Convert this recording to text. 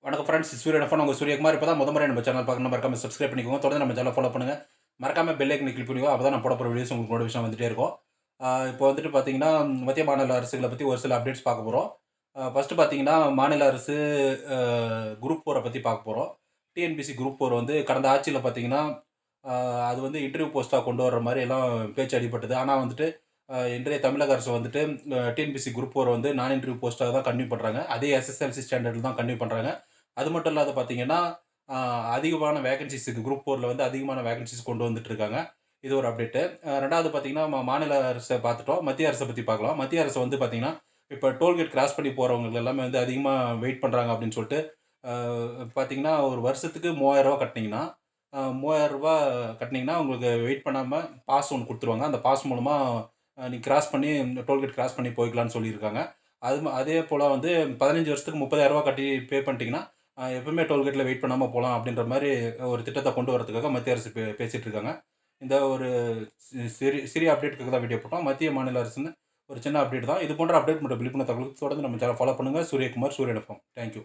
வணக்கம் ஃப்ரெண்ட்ஸ், சூரியன் எஃப்எம். உங்கள் சூரியகுமார். இப்போ தான் முறை நம்ம சேனல் பார்க்கணும், மறக்காம சப்ஸ்கிரைப் பண்ணிக்கோங்க. தொடர்ந்து நம்ம சேனல் ஃபாலோ பண்ணுங்கள். மறக்காம பெல் ஐக்கனை கிளிக் பண்ணிக்கோ. அப்போ தான் நான் போட போகிற வீடியோஸ் உங்களுக்கு நோட்டிஃபிகேஷன் வந்துட்டே இருக்கும். இப்போ வந்துட்டு பார்த்தீங்கன்னா, மத்திய மாநில அரசுகளை பற்றி ஒரு சில அப்டேட்ஸ் பார்க்க போகிறோம். ஃபஸ்ட்டு பார்த்தீங்கன்னா, மாநில அரசு குரூப் 4 பற்றி பார்க்க போகிறோம். டிஎன்பிஎஸ்சி குரூப் 4 வந்து கடந்த ஆட்சியில் பார்த்தீங்கன்னா, அது வந்து இன்டர்வியூ போஸ்ட்டாக கொண்டு வர்ற மாதிரி எல்லாம் பேச்சு அடிபட்டது. ஆனால் வந்துட்டு இன்றைய தமிழக அரசு வந்துட்டு டிஎன்பிஎஸ்சி குரூப் 4 வந்து நான் இன்டர்வியூ போஸ்ட்டாக தான் கன்டினியூ பண்ணுறாங்க. அதே எஸ்எஸ்எல்சி ஸ்டாண்டர்டில் தான் கன்டினியூ பண்ணுறாங்க. அது மட்டும் இல்லாத பார்த்தீங்கன்னா, அதிகமான வேகன்ஸீஸுக்கு குரூப் 4ல வந்து அதிகமான வேகன்ஸீஸ் கொண்டு வந்துட்டுருக்காங்க. இது ஒரு அப்டேட்டு. 2வது பார்த்தீங்கன்னா, மாநில அரச பார்த்துட்டோம். மத்திய அரச பத்தி பார்க்கலாம். மத்திய அரசு வந்து பார்த்தீங்கன்னா, இப்ப டோல்கேட் கிராஸ் பண்ணி போறவங்க எல்லாமே வந்து அதிகமா வெயிட் பண்றாங்க அப்படின்னு சொல்லிட்டு, அ பார்த்தீங்கன்னா, ஒரு வருஷத்துக்கு ரூ. 3000 கட்டுனீங்கன்னா, ரூ. 3000 கட்டுனீங்கன்னா, உங்களுக்கு வெயிட் பண்ணாம பாஸ் ஒண்ணு குடுத்துருவாங்க. அந்த பாஸ் மூலமா நீங்க கிராஸ் பண்ணி டோல்கேட் கிராஸ் பண்ணி போய்க்கலாம்னு சொல்லியிருக்காங்க. அதே போல வந்து 15 வருஷத்துக்கு ரூ. 30,000 கட்டி பே பண்ணிட்டீங்கன்னா, எப்பவுமே டோல்கேட்ல வெயிட் பண்ணாம போலாம் அப்படின்ற மாரி ஒரு திட்டத்த கொண்டு வரதுக்காக மத்திய அரசு பேசிட்டு இருக்காங்க. இந்த ஒரு சிறிய அப்டேட்டுக்காக தான் வீடியோ போட்டோம். மத்திய, மாநில அரசுன்னு ஒரு சின்ன அப்டேட் தான். இது போன்ற அப்டேட் மற்றும் விழிப்புணர்வு தகவலுக்கு தொடர்ந்து நம்ம சேனல ஃபாலோ பண்ணுங்க. சூரியகுமார், சூரியன் எஃப்எம். Thank you.